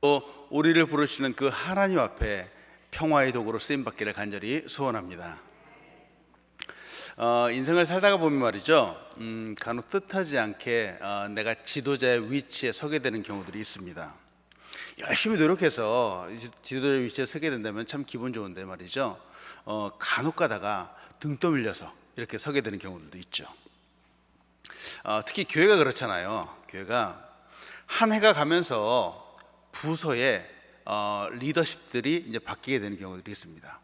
또 우리를 부르시는 그 하나님 앞에 평화의 도구로 쓰임받기를 간절히 소원합니다. 인생을 살다가 보면 말이죠, 간혹 뜻하지 않게 내가 지도자의 위치에 서게 되는 경우들이 있습니다. 열심히 노력해서 지도자의 위치에 서게 된다면 참 기분 좋은데 말이죠, 간혹 가다가 등 떠밀려서 이렇게 서게 되는 경우들도 있죠. 특히 교회가 그렇잖아요. 교회가 한 해가 가면서 부서의 리더십들이 이제 바뀌게 되는 경우들이 있습니다.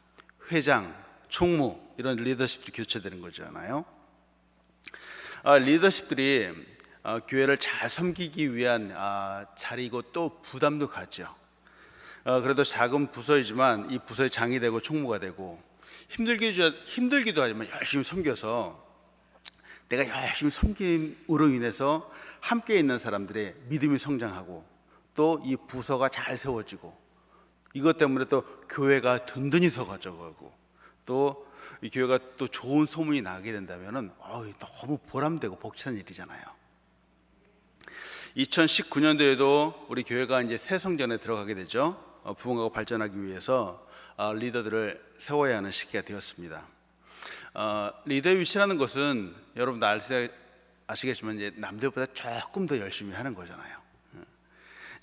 회장, 총무 이런 리더십들이 교체되는 거잖아요. 리더십들이 교회를 잘 섬기기 위한 자리이고 또 부담도 가죠. 그래도 작은 부서이지만 이 부서의 장이 되고 총무가 되고 힘들기도 하지만 열심히 섬겨서 내가 열심히 섬김으로 인해서 함께 있는 사람들의 믿음이 성장하고 또 이 부서가 잘 세워지고 이것 때문에 또 교회가 든든히 서가지고 또 이 교회가 또 좋은 소문이 나게 된다면은 너무 보람되고 벅찬 일이잖아요. 2019년도에도 우리 교회가 이제 새 성전에 들어가게 되죠. 부흥하고 발전하기 위해서 리더들을 세워야 하는 시기가 되었습니다. 리더의 위치라는 것은 여러분 아시겠지만 이제 남들보다 조금 더 열심히 하는 거잖아요.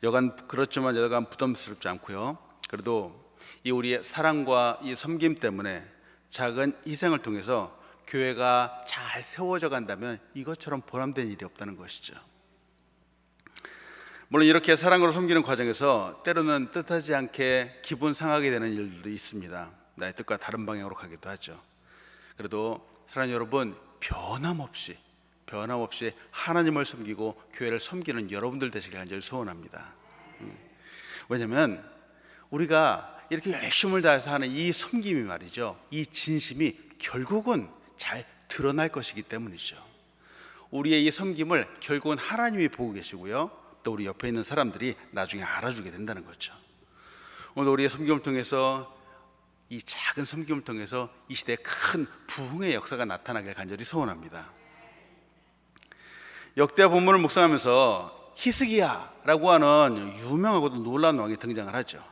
여간 그렇지만 여간 부담스럽지 않고요. 그래도 이 우리의 사랑과 이 섬김 때문에 작은 희생을 통해서 교회가 잘 세워져 간다면 이것처럼 보람된 일이 없다는 것이죠. 물론 이렇게 사랑으로 섬기는 과정에서 때로는 뜻하지 않게 기분 상하게 되는 일도 있습니다. 나의 뜻과 다른 방향으로 가기도 하죠. 그래도 사랑하는 여러분, 변함없이 하나님을 섬기고 교회를 섬기는 여러분들 되시길 간절히 소원합니다. 왜냐하면 우리가 이렇게 열심을 다해서 하는 이 섬김이 말이죠, 이 진심이 결국은 잘 드러날 것이기 때문이죠. 우리의 이 섬김을 결국은 하나님이 보고 계시고요, 또 우리 옆에 있는 사람들이 나중에 알아주게 된다는 거죠. 오늘 우리의 섬김을 통해서, 이 작은 섬김을 통해서 이 시대에 큰 부흥의 역사가 나타나길 간절히 소원합니다. 역대하 본문을 묵상하면서 히스기야라고 하는 유명하고도 놀라운 왕이 등장을 하죠.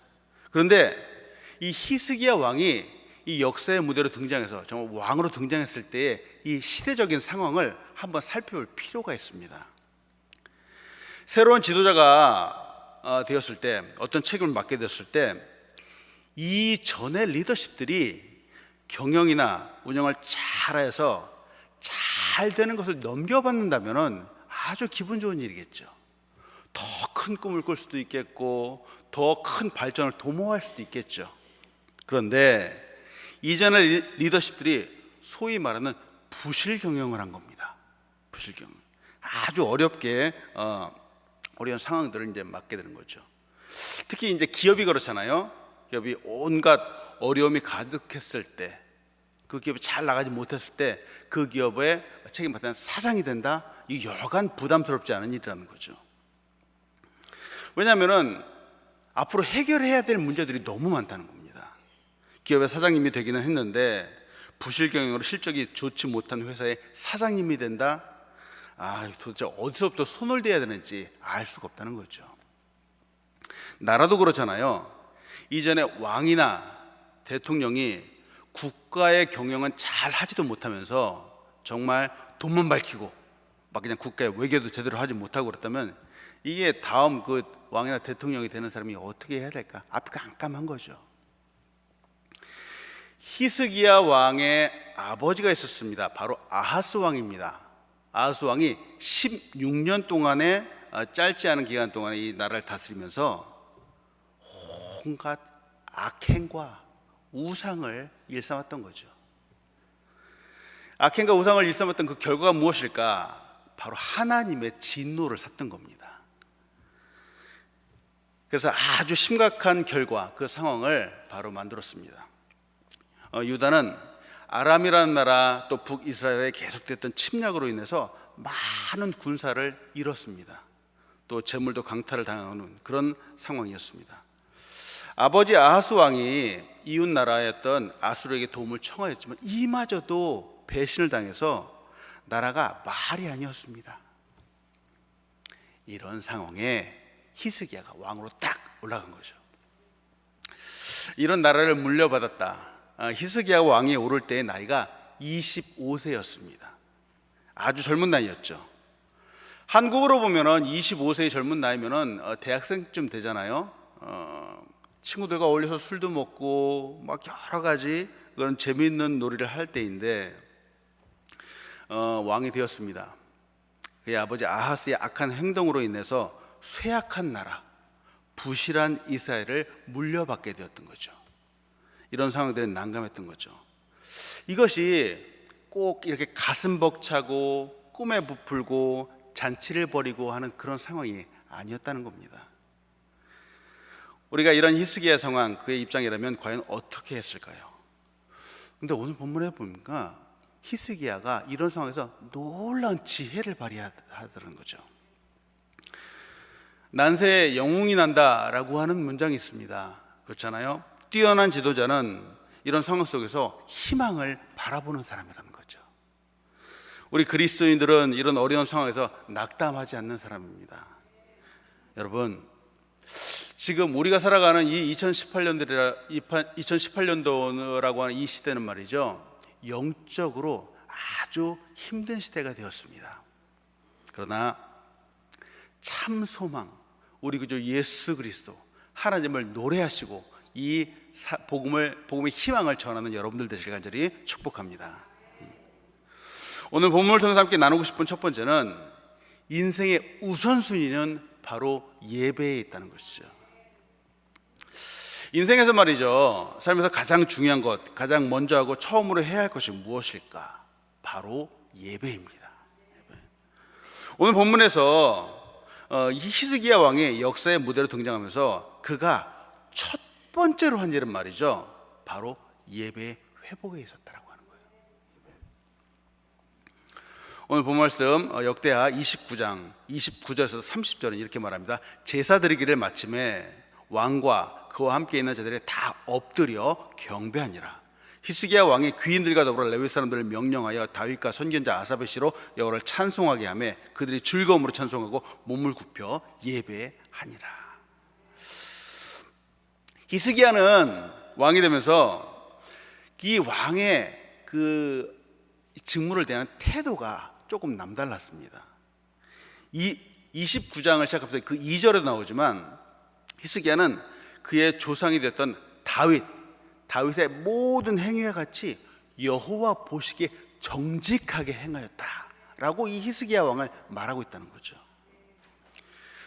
그런데 이 히스기야 왕이 이 역사의 무대로 등장해서 정말 왕으로 등장했을 때의 이 시대적인 상황을 한번 살펴볼 필요가 있습니다. 새로운 지도자가 되었을 때, 어떤 책임을 맡게 되었을 때 이전의 리더십들이 경영이나 운영을 잘해서 잘 되는 것을 넘겨받는다면 아주 기분 좋은 일이겠죠. 더 큰 꿈을 꿀 수도 있겠고 더 큰 발전을 도모할 수도 있겠죠. 그런데 이전의 리더십들이 소위 말하는 부실 경영을 한 겁니다. 부실 경영, 아주 어렵게 어려운 상황들을 이제 맡게 되는 거죠. 특히 이제 기업이 그렇잖아요. 기업이 온갖 어려움이 가득했을 때, 그 기업이 잘 나가지 못했을 때 그 기업의 책임을 맡는 사장이 된다. 이 여간 부담스럽지 않은 일이라는 거죠. 왜냐하면은 앞으로 해결해야 될 문제들이 너무 많다는 겁니다. 기업의 사장님이 되기는 했는데 부실 경영으로 실적이 좋지 못한 회사의 사장님이 된다. 도대체 어디서부터 손을 대야 되는지 알 수가 없다는 거죠. 나라도 그렇잖아요. 이전에 왕이나 대통령이 국가의 경영은 잘 하지도 못하면서 정말 돈만 밝히고 막 그냥 국가의 외교도 제대로 하지 못하고 그랬다면 이게 다음 그 왕이나 대통령이 되는 사람이 어떻게 해야 될까? 앞이 깜깜한 거죠. 히스기야 왕의 아버지가 있었습니다. 바로 아하스 왕입니다. 아하스 왕이 16년 동안의 짧지 않은 기간 동안에 이 나라를 다스리면서 온갖 악행과 우상을 일삼았던 거죠. 악행과 우상을 일삼았던 그 결과가 무엇일까? 바로 하나님의 진노를 샀던 겁니다. 그래서 아주 심각한 결과, 그 상황을 바로 만들었습니다. 유다는 아람이라는 나라 또 북이스라엘에 계속됐던 침략으로 인해서 많은 군사를 잃었습니다. 또 재물도 강탈을 당하는 그런 상황이었습니다. 아버지 아하스 왕이 이웃 나라였던 아수르에게 도움을 청하였지만 이마저도 배신을 당해서 나라가 말이 아니었습니다. 이런 상황에 히스기야가 왕으로 딱 올라간 거죠. 이런 나라를 물려받았다. 히스기야 왕이 오를 때의 나이가 25세였습니다. 아주 젊은 나이였죠. 한국으로 보면은 25세의 젊은 나이면은 대학생쯤 되잖아요. 친구들과 어울려서 술도 먹고 막 여러 가지 그런 재미있는 놀이를 할 때인데 왕이 되었습니다. 그의 아버지 아하스의 악한 행동으로 인해서 쇠약한 나라, 부실한 이스라엘을 물려받게 되었던 거죠. 이런 상황들은 난감했던 거죠. 이것이 꼭 이렇게 가슴 벅차고 꿈에 부풀고 잔치를 벌이고 하는 그런 상황이 아니었다는 겁니다. 우리가 이런 히스기야 상황, 그의 입장이라면 과연 어떻게 했을까요? 근데 오늘 본문에 보니까 히스기야가 이런 상황에서 놀라운 지혜를 발휘하더라는 거죠. 난세에 영웅이 난다라고 하는 문장이 있습니다. 그렇잖아요. 뛰어난 지도자는 이런 상황 속에서 희망을 바라보는 사람이라는 거죠. 우리 그리스도인들은 이런 어려운 상황에서 낙담하지 않는 사람입니다. 여러분, 지금 우리가 살아가는 이 2018년도라고 하는 이 시대는 말이죠, 영적으로 아주 힘든 시대가 되었습니다. 그러나 참 소망, 우리 그저 예수 그리스도 하나님을 노래하시고 이 복음의 희망을 전하는 여러분들 되시길 간절히 축복합니다. 오늘 본문을 통해서 함께 나누고 싶은 첫 번째는 인생의 우선순위는 바로 예배에 있다는 것이죠. 인생에서 말이죠, 살면서 가장 중요한 것, 가장 먼저 하고 처음으로 해야 할 것이 무엇일까? 바로 예배입니다. 오늘 본문에서 이 히스기야 왕의 역사의 무대로 등장하면서 그가 첫 번째로 한 일은 말이죠, 바로 예배 회복에 있었다라고 하는 거예요. 오늘 본 말씀 역대하 29장 29절에서 30절은 이렇게 말합니다. 제사 드리기를 마침에 왕과 그와 함께 있는 자들이 다 엎드려 경배하니라. 히스기야 왕이 귀인들과 더불어 레위 사람들을 명령하여 다윗과 선견자 아사베 시로 여호와를 찬송하게 하며 그들이 즐거움으로 찬송하고 몸을 굽혀 예배하니라. 히스기야는 왕이 되면서 이 왕의 그 직무를 대하는 태도가 조금 남달랐습니다. 이 29장을 시작하면서 그 2절에 나오지만 히스기야는 그의 조상이 되었던 다윗의 모든 행위와 같이 여호와 보시기에 정직하게 행하였다라고 이 히스기야 왕을 말하고 있다는 거죠.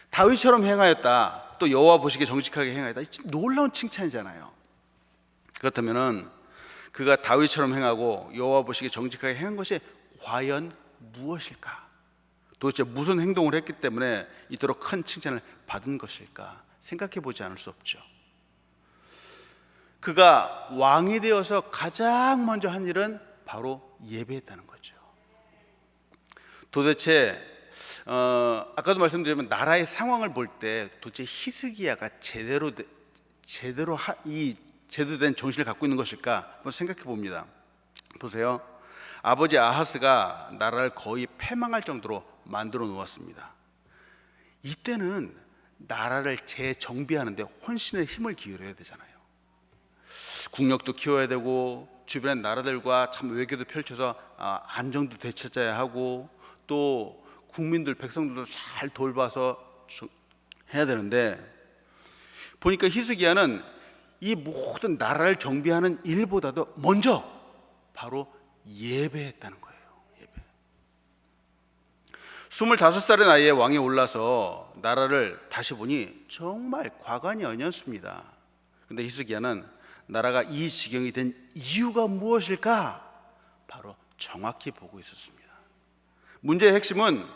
다윗처럼 행하였다, 또 여호와 보시기에 정직하게 행하였다, 놀라운 칭찬이잖아요. 그렇다면은 그가 다윗처럼 행하고 여호와 보시기에 정직하게 행한 것이 과연 무엇일까? 도대체 무슨 행동을 했기 때문에 이토록 큰 칭찬을 받은 것일까? 생각해 보지 않을 수 없죠. 그가 왕이 되어서 가장 먼저 한 일은 바로 예배했다는 거죠. 도대체 아까도 말씀드렸지만 나라의 상황을 볼 때 도대체 히스기야가 제대로 된 정신을 갖고 있는 것일까 한번 생각해 봅니다. 보세요. 아버지 아하스가 나라를 거의 패망할 정도로 만들어 놓았습니다. 이때는 나라를 재정비하는 데 혼신의 힘을 기울여야 되잖아요. 국력도 키워야 되고 주변의 나라들과 참 외교도 펼쳐서 안정도 되찾아야 하고 또 국민들, 백성들도 잘 돌봐서 해야 되는데, 보니까 히스기야는 이 모든 나라를 정비하는 일보다도 먼저 바로 예배했다는 거예요. 예배. 25살의 나이에 왕이 올라서 나라를 다시 보니 정말 과관이 아니었습니다. 근데 히스기야는 나라가 이 지경이 된 이유가 무엇일까? 바로 정확히 보고 있었습니다. 문제의 핵심은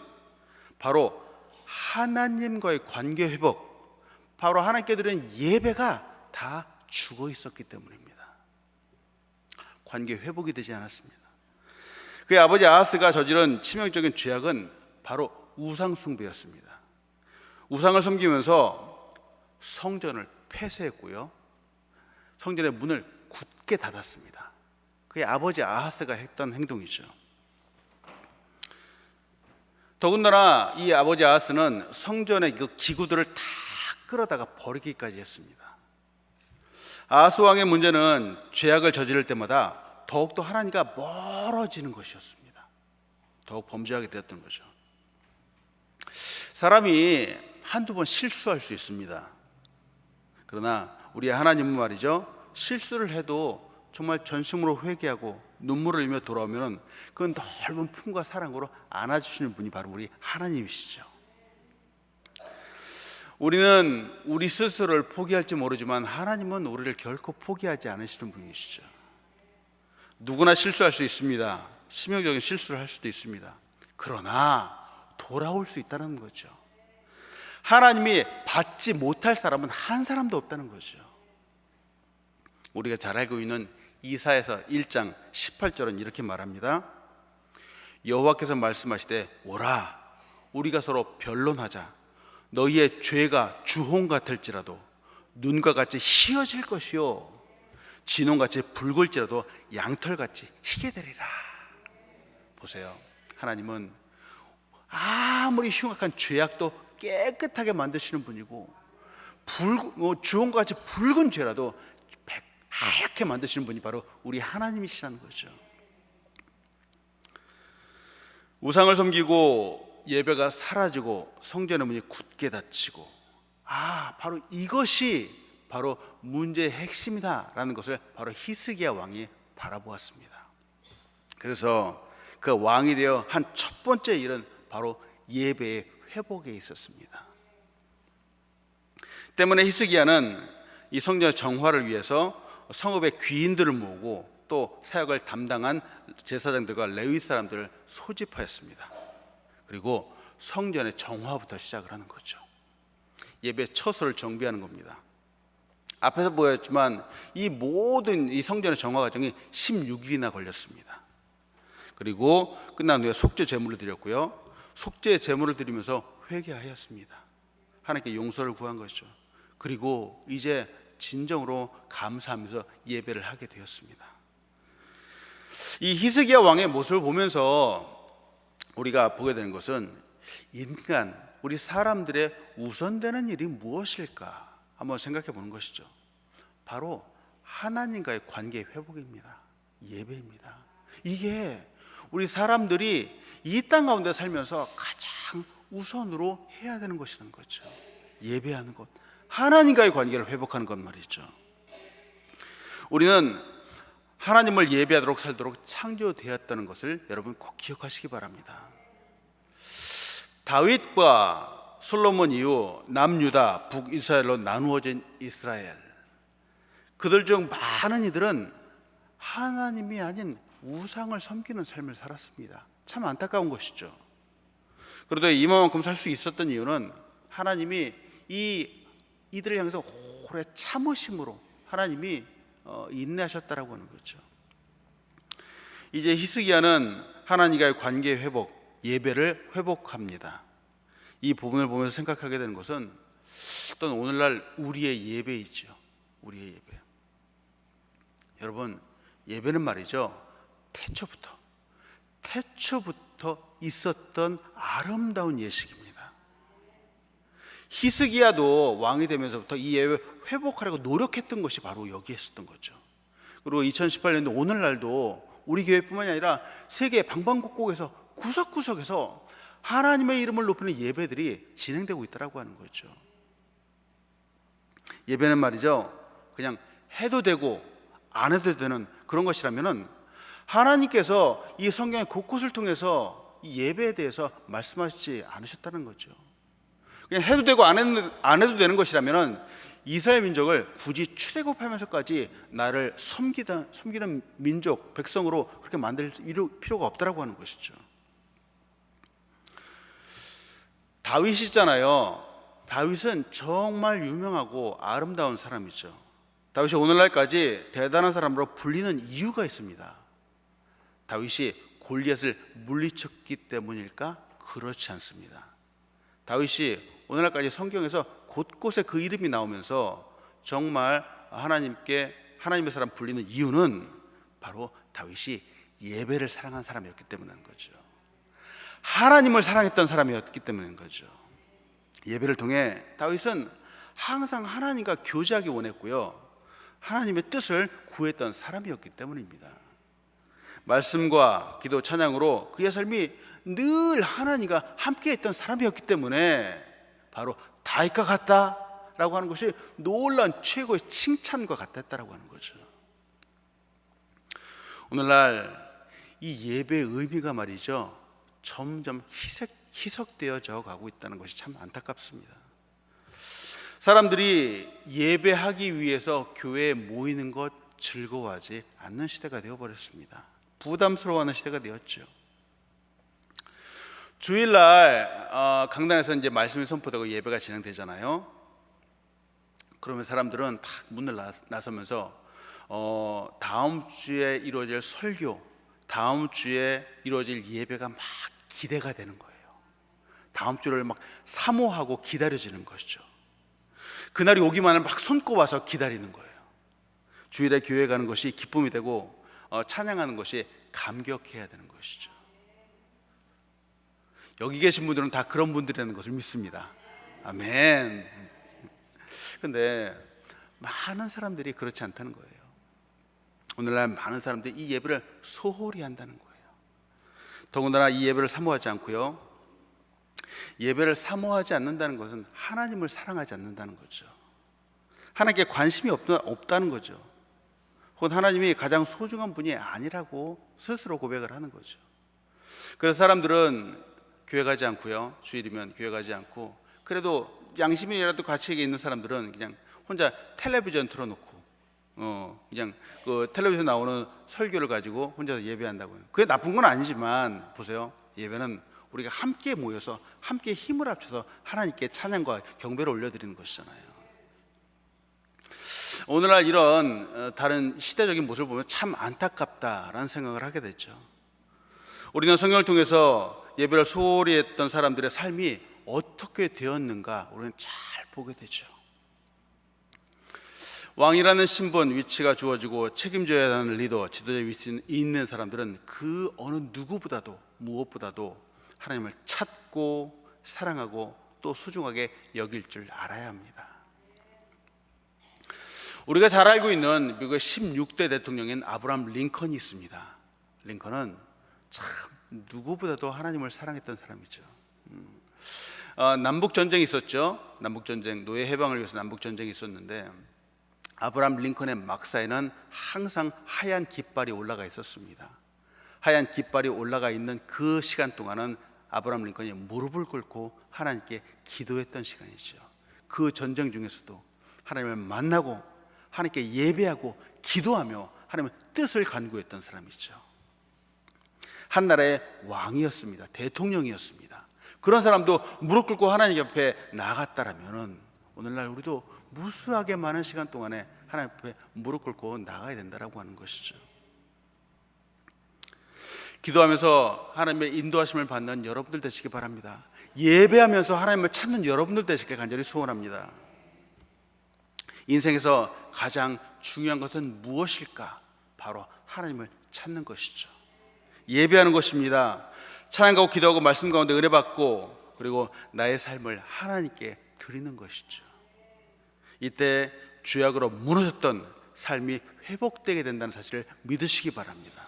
바로 하나님과의 관계 회복, 바로 하나님께 드리는 예배가 다 죽어 있었기 때문입니다. 관계 회복이 되지 않았습니다. 그의 아버지 아하스가 저지른 치명적인 죄악은 바로 우상 숭배였습니다. 우상을 섬기면서 성전을 폐쇄했고요, 성전의 문을 굳게 닫았습니다. 그의 아버지 아하스가 했던 행동이죠. 더군다나 이 아버지 아하스는 성전의 그 기구들을 다 끌어다가 버리기까지 했습니다. 아하스 왕의 문제는 죄악을 저지를 때마다 더욱더 하나님과 멀어지는 것이었습니다. 더욱 범죄하게 되었던 거죠. 사람이 한두 번 실수할 수 있습니다. 그러나 우리 하나님은 말이죠, 실수를 해도 정말 전심으로 회개하고 눈물을 흘리며 돌아오면 그 넓은 품과 사랑으로 안아주시는 분이 바로 우리 하나님이시죠. 우리는 우리 스스로를 포기할지 모르지만 하나님은 우리를 결코 포기하지 않으시는 분이시죠. 누구나 실수할 수 있습니다. 치명적인 실수를 할 수도 있습니다. 그러나 돌아올 수 있다는 거죠. 하나님이 받지 못할 사람은 한 사람도 없다는 거죠. 우리가 잘 알고 있는 이사야서 1장 18절은 이렇게 말합니다. 여호와께서 말씀하시되 오라 우리가 서로 변론하자. 너희의 죄가 주홍 같을지라도 눈과 같이 희어질 것이요 진홍같이 붉을지라도 양털같이 희게 되리라. 보세요, 하나님은 아무리 흉악한 죄악도 깨끗하게 만드시는 분이고 주홍같이 붉은 죄라도 하얗게 만드시는 분이 바로 우리 하나님이시라는 거죠. 우상을 섬기고 예배가 사라지고 성전의 문이 굳게 닫히고 바로 이것이 바로 문제의 핵심이다라는 것을 바로 히스기야 왕이 바라보았습니다. 그래서 그 왕이 되어 한 첫 번째 일은 바로 예배의 회복에 있었습니다. 때문에 히스기야는 이 성전의 정화를 위해서 성읍의 귀인들을 모으고 또 사역을 담당한 제사장들과 레위 사람들을 소집하였습니다. 그리고 성전의 정화부터 시작을 하는 거죠. 예배 처소를 정비하는 겁니다. 앞에서 보였지만 이 모든 이 성전의 정화 과정이 16일이나 걸렸습니다. 그리고 끝난 후에 속죄 제물을 드렸고요. 속죄 제물을 드리면서 회개하였습니다. 하나님께 용서를 구한 것이죠. 그리고 이제 진정으로 감사하면서 예배를 하게 되었습니다. 이 히스기야 왕의 모습을 보면서 우리가 보게 되는 것은 인간, 우리 사람들의 우선되는 일이 무엇일까 한번 생각해 보는 것이죠. 바로 하나님과의 관계 회복입니다. 예배입니다. 이게 우리 사람들이 이 땅 가운데 살면서 가장 우선으로 해야 되는 것이라는 거죠. 예배하는 것, 하나님과의 관계를 회복하는 것 말이죠. 우리는 하나님을 예배하도록 살도록 창조되었다는 것을 여러분 꼭 기억하시기 바랍니다. 다윗과 솔로몬 이후 남유다, 북이스라엘로 나누어진 이스라엘, 그들 중 많은 이들은 하나님이 아닌 우상을 섬기는 삶을 살았습니다. 참 안타까운 것이죠. 그런데 이만큼 살 수 있었던 이유는 하나님이 이들을 향해서 오래 참으심으로 하나님이 인내하셨다라고 하는 거죠. 이제 히스기야는 하나님과의 관계 회복, 예배를 회복합니다. 이 부분을 보면서 생각하게 되는 것은 또는 오늘날 우리의 예배이죠. 우리의 예배. 여러분, 예배는 말이죠, 태초부터 있었던 아름다운 예식입니다. 히스기야도 왕이 되면서부터 이 예배 회복하려고 노력했던 것이 바로 여기에 있었던 거죠. 그리고 2018년도 오늘날도 우리 교회뿐만이 아니라 세계 방방곡곡에서 구석구석에서 하나님의 이름을 높이는 예배들이 진행되고 있다고 하는 거죠. 예배는 말이죠, 그냥 해도 되고 안 해도 되는 그런 것이라면은 하나님께서 이 성경의 곳곳을 통해서 이 예배에 대해서 말씀하시지 않으셨다는 거죠. 그냥 해도 되고 안 해도 되는 것이라면은 이스라엘 민족을 굳이 출애굽하면서까지 나를 섬기는 민족, 백성으로 그렇게 만들 필요가 없다라고 하는 것이죠. 다윗이잖아요. 다윗은 정말 유명하고 아름다운 사람이죠. 다윗이 오늘날까지 대단한 사람으로 불리는 이유가 있습니다. 다윗이 골리앗을 물리쳤기 때문일까? 그렇지 않습니다. 다윗이 오늘날까지 성경에서 곳곳에 그 이름이 나오면서 정말 하나님의 사람 불리는 이유는 바로 다윗이 예배를 사랑한 사람이었기 때문인 거죠. 하나님을 사랑했던 사람이었기 때문인 거죠. 예배를 통해 다윗은 항상 하나님과 교제하기 원했고요, 하나님의 뜻을 구했던 사람이었기 때문입니다. 말씀과 기도, 찬양으로 그의 삶이 늘 하나님과 함께했던 사람이었기 때문에 바로 다윗과 같다라고 하는 것이 놀라운 최고의 칭찬과 같았다라고 하는 거죠. 오늘날 이 예배의 의미가 말이죠, 점점 희석되어져 가고 있다는 것이 참 안타깝습니다. 사람들이 예배하기 위해서 교회에 모이는 것 즐거워하지 않는 시대가 되어버렸습니다. 부담스러워하는 시대가 되었죠. 주일날 강단에서 이제 말씀이 선포되고 예배가 진행되잖아요. 그러면 사람들은 딱 문을 나서면서 다음 주에 이루어질 설교, 다음 주에 이루어질 예배가 막 기대가 되는 거예요. 다음 주를 막 사모하고 기다려지는 것이죠. 그날이 오기만을 막 손꼽아서 기다리는 거예요. 주일에 교회 가는 것이 기쁨이 되고 찬양하는 것이 감격해야 되는 것이죠. 여기 계신 분들은 다 그런 분들이라는 것을 믿습니다. 아멘. 근데 많은 사람들이 그렇지 않다는 거예요. 오늘날 많은 사람들이 이 예배를 소홀히 한다는 거예요. 더군다나 이 예배를 사모하지 않고요, 예배를 사모하지 않는다는 것은 하나님을 사랑하지 않는다는 거죠. 하나님께 관심이 없다는 거죠. 혹은 하나님이 가장 소중한 분이 아니라고 스스로 고백을 하는 거죠. 그래서 사람들은 교회 가지 않고요, 주일이면 교회 가지 않고, 그래도 양심이라도 가치가 있는 사람들은 그냥 혼자 텔레비전 틀어놓고 그냥 그 텔레비전 나오는 설교를 가지고 혼자서 예배한다고요. 그게 나쁜 건 아니지만 보세요, 예배는 우리가 함께 모여서 함께 힘을 합쳐서 하나님께 찬양과 경배를 올려드리는 것이잖아요. 오늘날 이런 다른 시대적인 모습을 보면 참 안타깝다라는 생각을 하게 됐죠. 우리는 성경을 통해서 예배를 소홀히 했던 사람들의 삶이 어떻게 되었는가 우리는 잘 보게 되죠. 왕이라는 신분, 위치가 주어지고 책임져야 하는 리더, 지도자 위치에 있는 사람들은 그 어느 누구보다도, 무엇보다도 하나님을 찾고 사랑하고 또 소중하게 여길 줄 알아야 합니다. 우리가 잘 알고 있는 미국의 16대 대통령인 아브라함 링컨이 있습니다. 링컨은 참 누구보다도 하나님을 사랑했던 사람이죠. 남북전쟁이 있었죠. 남북전쟁, 노예 해방을 위해서 남북전쟁이 있었는데 아브라함 링컨의 막사에는 항상 하얀 깃발이 올라가 있었습니다. 하얀 깃발이 올라가 있는 그 시간 동안은 아브라함 링컨이 무릎을 꿇고 하나님께 기도했던 시간이죠. 그 전쟁 중에서도 하나님을 만나고 하나님께 예배하고 기도하며 하나님의 뜻을 간구했던 사람이죠. 한 나라의 왕이었습니다. 대통령이었습니다. 그런 사람도 무릎 꿇고 하나님 옆에 나갔다라면 오늘날 우리도 무수하게 많은 시간 동안에 하나님 앞에 무릎 꿇고 나가야 된다라고 하는 것이죠. 기도하면서 하나님의 인도하심을 받는 여러분들 되시기 바랍니다. 예배하면서 하나님을 찾는 여러분들 되시길 간절히 소원합니다. 인생에서 가장 중요한 것은 무엇일까? 바로 하나님을 찾는 것이죠. 예배하는 것입니다. 찬양하고 기도하고 말씀 가운데 은혜 받고 그리고 나의 삶을 하나님께 드리는 것이죠. 이때 죄악으로 무너졌던 삶이 회복되게 된다는 사실을 믿으시기 바랍니다.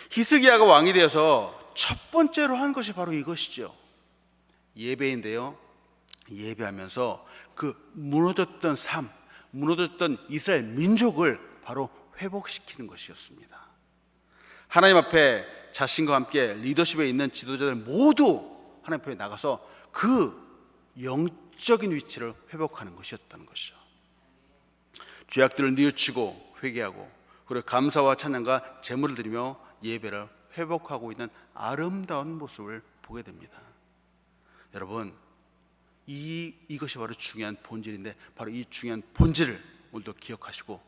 히스기야가 왕이 되어서 첫 번째로 한 것이 바로 이것이죠. 예배인데요, 예배하면서 그 무너졌던 삶, 무너졌던 이스라엘 민족을 바로 회복시키는 것이었습니다. 하나님 앞에 자신과 함께 리더십에 있는 지도자들 모두 하나님 앞에 나가서 그 영적인 위치를 회복하는 것이었다는 것이죠. 죄악들을 뉘우치고 회개하고 그리고 감사와 찬양과 제물을 드리며 예배를 회복하고 있는 아름다운 모습을 보게 됩니다. 여러분, 이것이 바로 중요한 본질인데 바로 이 중요한 본질을 오늘도 기억하시고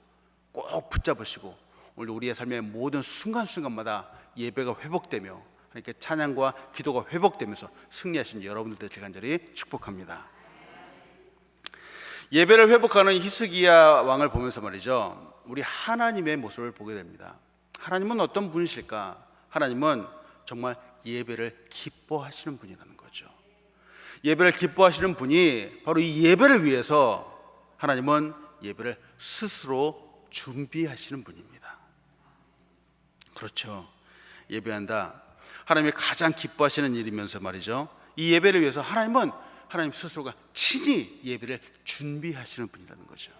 꼭 붙잡으시고 오늘 우리의 삶의 모든 순간순간마다 예배가 회복되며 이렇게 찬양과 기도가 회복되면서 승리하신 여러분들 되길 간절히 축복합니다. 예배를 회복하는 히스기야 왕을 보면서 말이죠, 우리 하나님의 모습을 보게 됩니다. 하나님은 어떤 분이실까? 하나님은 정말 예배를 기뻐하시는 분이라는 거죠. 예배를 기뻐하시는 분이 바로 이 예배를 위해서 하나님은 예배를 스스로 준비하시는 분입니다. 그렇죠. 예배한다. 하나님이 가장 기뻐하시는 일이면서 말이죠. 이 예배를 위해서 하나님은 하나님 스스로가 친히 예배를 준비하시는 분이라는 거죠.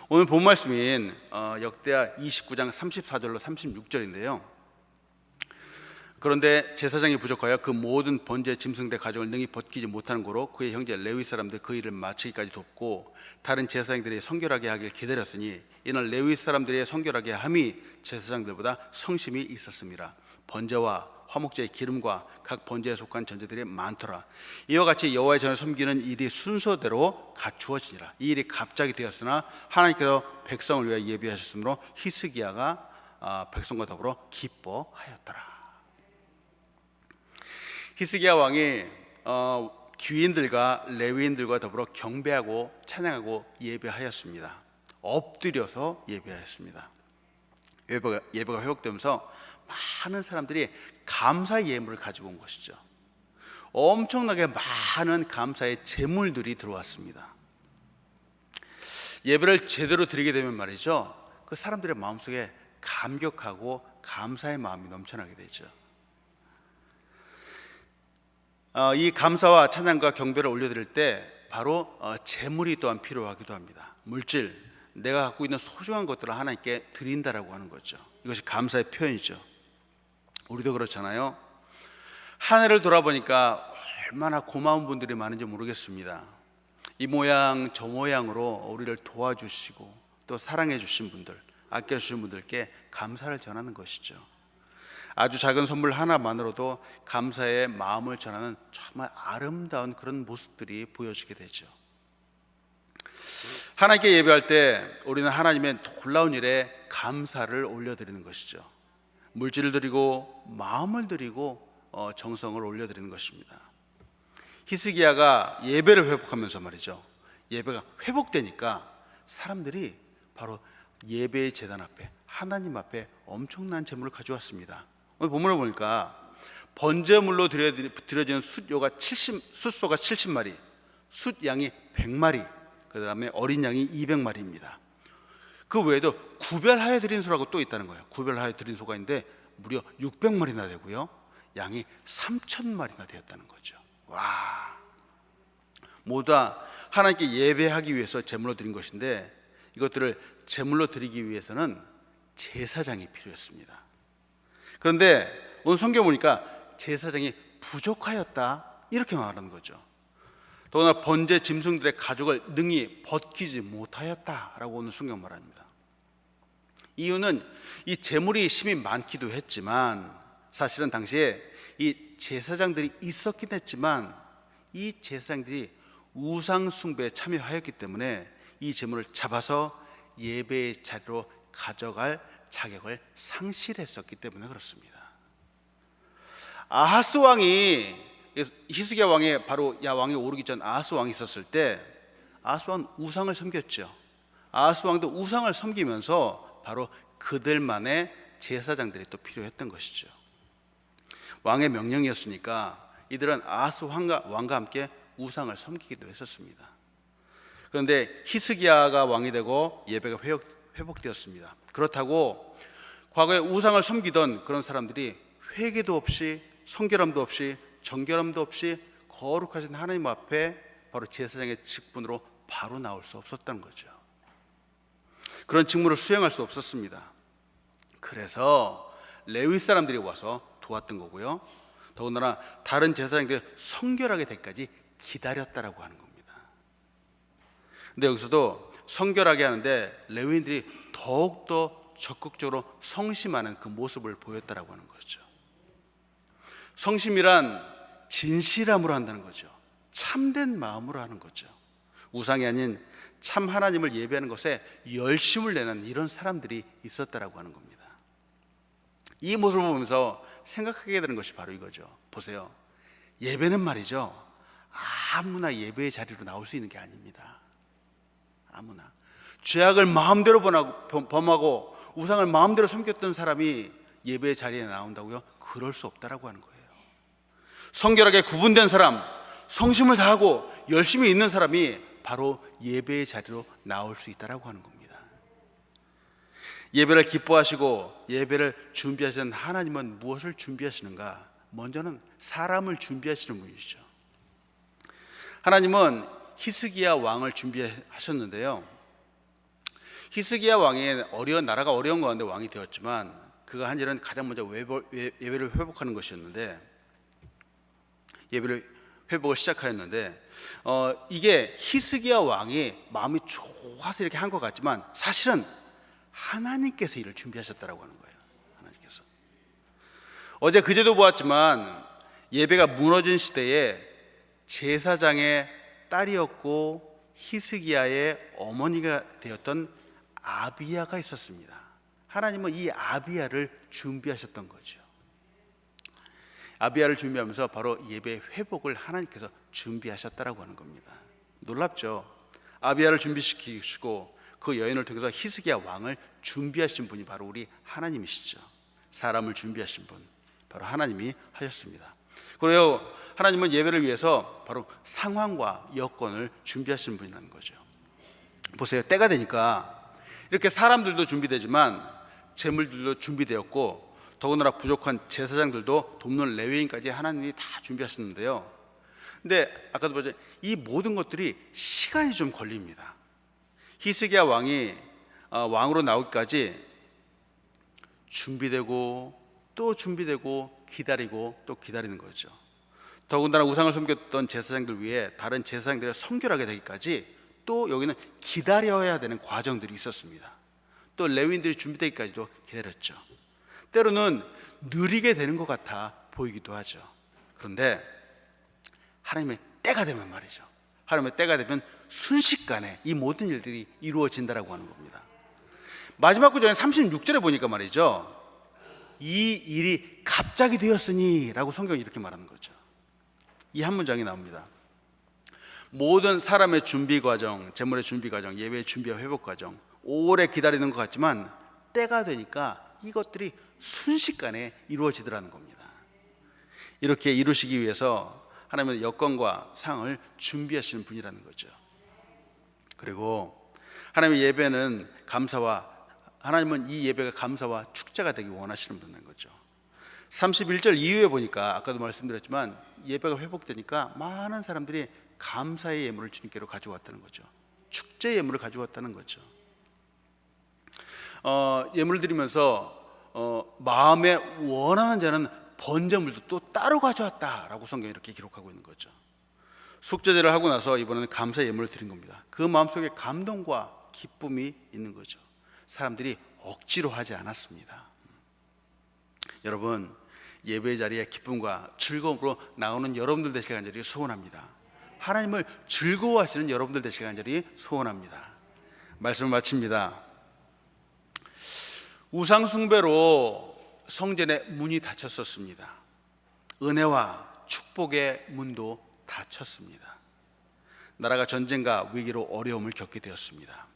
오늘 본 말씀인 역대하 29장 34절로 36절인데요. 그런데 제사장이 부족하여 그 모든 번제 짐승들의 가족을 능히 벗기지 못하는 고로 그의 형제 레위 사람들 그 일을 마치기까지 돕고 다른 제사장들이 성결하게 하길 기다렸으니 이는 레위 사람들이 성결하게 함이 제사장들보다 성심이 있었습니다. 번제와 화목제의 기름과 각 번제에 속한 전제들이 많더라. 이와 같이 여호와의 전을 섬기는 일이 순서대로 갖추어지니라. 이 일이 갑자기 되었으나 하나님께서 백성을 위하여 예비하셨으므로 히스기야가 백성과 더불어 기뻐하였더라. 히스기야 왕이 귀인들과 레위인들과 더불어 경배하고 찬양하고 예배하였습니다. 엎드려서 예배하였습니다. 예배가 회복되면서 많은 사람들이 감사의 예물을 가지고 온 것이죠. 엄청나게 많은 감사의 제물들이 들어왔습니다. 예배를 제대로 드리게 되면 말이죠, 그 사람들의 마음속에 감격하고 감사의 마음이 넘쳐나게 되죠. 이 감사와 찬양과 경배를 올려드릴 때 바로 제물이 또한 필요하기도 합니다. 물질, 내가 갖고 있는 소중한 것들을 하나님께 드린다라고 하는 거죠. 이것이 감사의 표현이죠. 우리도 그렇잖아요. 한 해를 돌아보니까 얼마나 고마운 분들이 많은지 모르겠습니다. 이 모양 저 모양으로 우리를 도와주시고 또 사랑해 주신 분들, 아껴주신 분들께 감사를 전하는 것이죠. 아주 작은 선물 하나만으로도 감사의 마음을 전하는 정말 아름다운 그런 모습들이 보여지게 되죠. 하나님께 예배할 때 우리는 하나님의 놀라운 일에 감사를 올려드리는 것이죠. 물질을 드리고 마음을 드리고 정성을 올려드리는 것입니다. 히스기야가 예배를 회복하면서 말이죠, 예배가 회복되니까 사람들이 바로 예배의 제단 앞에, 하나님 앞에 엄청난 제물을 가져왔습니다. 오늘 본문을 보니까 번제물로 드려지는 숫소가 70마리, 숫양이 100마리, 그 다음에 어린 양이 200마리입니다. 그 외에도 구별하여 드린 소라고 또 있다는 거예요. 구별하여 드린 소가 있는데 무려 600마리나 되고요, 양이 3,000마리나 되었다는 거죠. 와, 모두 다 하나님께 예배하기 위해서 제물로 드린 것인데 이것들을 제물로 드리기 위해서는 제사장이 필요했습니다. 그런데 오늘 성경 보니까 제사장이 부족하였다 이렇게 말하는 거죠. 더구나 번제 짐승들의 가죽을 능히 벗기지 못하였다라고 오늘 성경 말합니다. 이유는 이 제물이 심히 많기도 했지만 사실은 당시에 이 제사장들이 있었긴 했지만 이 제사장들이 우상 숭배에 참여하였기 때문에 이 제물을 잡아서 예배의 자리로 가져갈 자격을 상실했었기 때문에 그렇습니다. 아하스 왕이, 히스기야 왕이 바로 왕이 오르기 전 아하스 왕이 있었을 때 아하스 왕은 우상을 섬겼죠. 아하스 왕도 우상을 섬기면서 바로 그들만의 제사장들이 또 필요했던 것이죠. 왕의 명령이었으니까 이들은 아하스 왕과 함께 우상을 섬기기도 했었습니다. 그런데 히스기야가 왕이 되고 예배가 회복되었습니다. 그렇다고 과거에 우상을 섬기던 그런 사람들이 회개도 없이 성결함도 없이 정결함도 없이 거룩하신 하나님 앞에 바로 제사장의 직분으로 바로 나올 수 없었다는 거죠. 그런 직무를 수행할 수 없었습니다. 그래서 레위 사람들이 와서 도왔던 거고요, 더군다나 다른 제사장들이 성결하게 되기까지 기다렸다라고 하는 겁니다. 근데 여기서도 성결하게 하는데 레위인들이 더욱더 적극적으로 성심하는 그 모습을 보였다라고 하는 거죠. 성심이란 진실함으로 한다는 거죠. 참된 마음으로 하는 거죠. 우상이 아닌 참 하나님을 예배하는 것에 열심을 내는 이런 사람들이 있었다라고 하는 겁니다. 이 모습을 보면서 생각하게 되는 것이 바로 이거죠. 보세요. 예배는 말이죠, 아무나 예배의 자리로 나올 수 있는 게 아닙니다. 아무나 죄악을 마음대로 범하고 우상을 마음대로 섬겼던 사람이 예배의 자리에 나온다고요? 그럴 수 없다라고 하는 거예요. 성결하게 구분된 사람, 성심을 다하고 열심히 있는 사람이 바로 예배의 자리로 나올 수 있다라고 하는 겁니다. 예배를 기뻐하시고 예배를 준비하시는 하나님은 무엇을 준비하시는가? 먼저는 사람을 준비하시는 분이시죠. 하나님은 히스기야 왕을 준비하셨는데요. 히스기야 왕이 나라가 어려운 가운데 왕이 되었지만 그가 한 일은 가장 먼저 예배를 회복하는 것이었는데, 예배를 회복을 시작하였는데 이게 히스기야 왕이 마음이 좋아서 이렇게 한 것 같지만 사실은 하나님께서 이를 준비하셨다라고 하는 거예요. 하나님께서. 어제 그제도 보았지만 예배가 무너진 시대에 제사장의 딸이었고 히스기야의 어머니가 되었던 아비야가 있었습니다. 하나님은 이 아비야를 준비하셨던 거죠. 아비야를 준비하면서 바로 예배 회복을 하나님께서 준비하셨다라고 하는 겁니다. 놀랍죠? 아비야를 준비시키시고 그 여인을 통해서 히스기야 왕을 준비하신 분이 바로 우리 하나님이시죠. 사람을 준비하신 분 바로 하나님이 하셨습니다. 그리고 하나님은 예배를 위해서 바로 상황과 여건을 준비하시는 분이라는 거죠. 보세요. 때가 되니까 이렇게 사람들도 준비되지만 재물들도 준비되었고 더군다나 부족한 제사장들도 돕는 레위인까지 하나님이 다 준비하셨는데요. 근데 아까도 보죠. 이 모든 것들이 시간이 좀 걸립니다. 히스기야 왕이 왕으로 나오기까지 준비되고 또 준비되고 기다리고 또 기다리는 거죠. 더군다나 우상을 섬겼던 제사장들 위해 다른 제사장들을 선결하게 되기까지 또 여기는 기다려야 되는 과정들이 있었습니다. 또 레위인들이 준비되기까지도 기다렸죠. 때로는 느리게 되는 것 같아 보이기도 하죠. 그런데 하나님의 때가 되면 말이죠. 하나님의 때가 되면 순식간에 이 모든 일들이 이루어진다라고 하는 겁니다. 마지막 구절에 36절에 보니까 말이죠. 이 일이 갑자기 되었으니 라고 성경이 이렇게 말하는 거죠. 이 한 문장이 나옵니다. 모든 사람의 준비 과정, 재물의 준비 과정, 예배의 준비와 회복 과정 오래 기다리는 것 같지만 때가 되니까 이것들이 순식간에 이루어지더라는 겁니다. 이렇게 이루시기 위해서 하나님은 여건과 상을 준비하시는 분이라는 거죠. 그리고 하나님의 예배는 하나님은 이 예배가 감사와 축제가 되기 원하시는 분인 거죠. 31절 이후에 보니까 아까도 말씀드렸지만 예배가 회복되니까 많은 사람들이 감사의 예물을 주님께로 가져왔다는 거죠. 축제 예물을 가져왔다는 거죠. 예물 드리면서 마음에 원하는 자는 번제물도 또 따로 가져왔다라고 성경이 이렇게 기록하고 있는 거죠. 속죄제를 하고 나서 이번에는 감사 예물을 드린 겁니다. 그 마음속에 감동과 기쁨이 있는 거죠. 사람들이 억지로 하지 않았습니다. 여러분, 예배의 자리에 기쁨과 즐거움으로 나오는 여러분들 되시길 간절히 소원합니다. 하나님을 즐거워하시는 여러분들 되시길 간절히 소원합니다. 말씀을 마칩니다. 우상 숭배로 성전의 문이 닫혔었습니다. 은혜와 축복의 문도 닫혔습니다. 나라가 전쟁과 위기로 어려움을 겪게 되었습니다.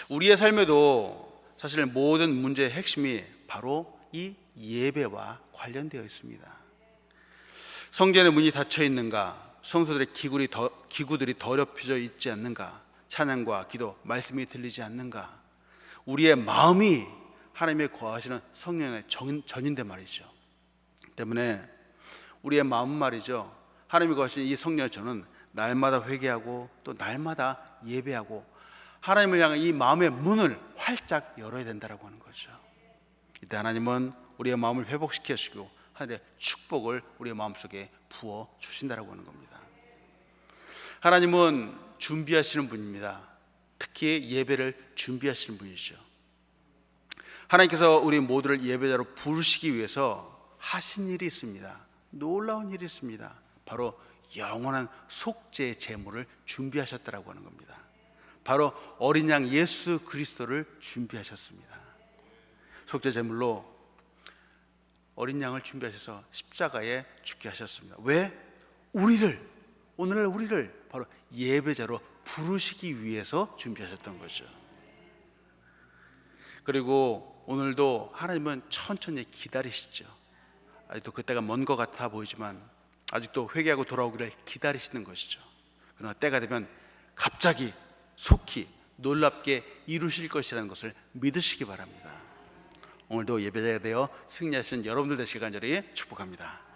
우리의 삶에도 사실 모든 문제의 핵심이 바로 이 예배와 관련되어 있습니다. 성전의 문이 닫혀 있는가? 성소들의 기구들이 더럽혀져 있지 않는가? 찬양과 기도, 말씀이 들리지 않는가? 우리의 마음이 하나님의 거하시는 성령의 전인데 말이죠. 때문에 우리의 마음 말이죠. 하나님이 거하시는 이 성령의 전은 날마다 회개하고 또 날마다 예배하고 하나님을 향한 이 마음의 문을 활짝 열어야 된다라고 하는 거죠. 이때 하나님은 우리의 마음을 회복시켜 주시고 하나님의 축복을 우리의 마음속에 부어 주신다라고 하는 겁니다. 하나님은 준비하시는 분입니다. 특히 예배를 준비하시는 분이죠. 하나님께서 우리 모두를 예배자로 부르시기 위해서 하신 일이 있습니다. 놀라운 일이 있습니다. 바로 영원한 속죄의 제물을 준비하셨다라고 하는 겁니다. 바로 어린 양 예수 그리스도를 준비하셨습니다. 속죄 제물로 어린 양을 준비하셔서 십자가에 죽게 하셨습니다. 왜? 오늘날 우리를 바로 예배자로 부르시기 위해서 준비하셨던 거죠. 그리고 오늘도 하나님은 천천히 기다리시죠. 아직도 그때가 먼 것 같아 보이지만 아직도 회개하고 돌아오기를 기다리시는 것이죠. 그러나 때가 되면 갑자기 속히 놀랍게 이루실 것이라는 것을 믿으시기 바랍니다. 오늘도 예배자가 되어 승리하신 여러분들 되시길 간절히 축복합니다.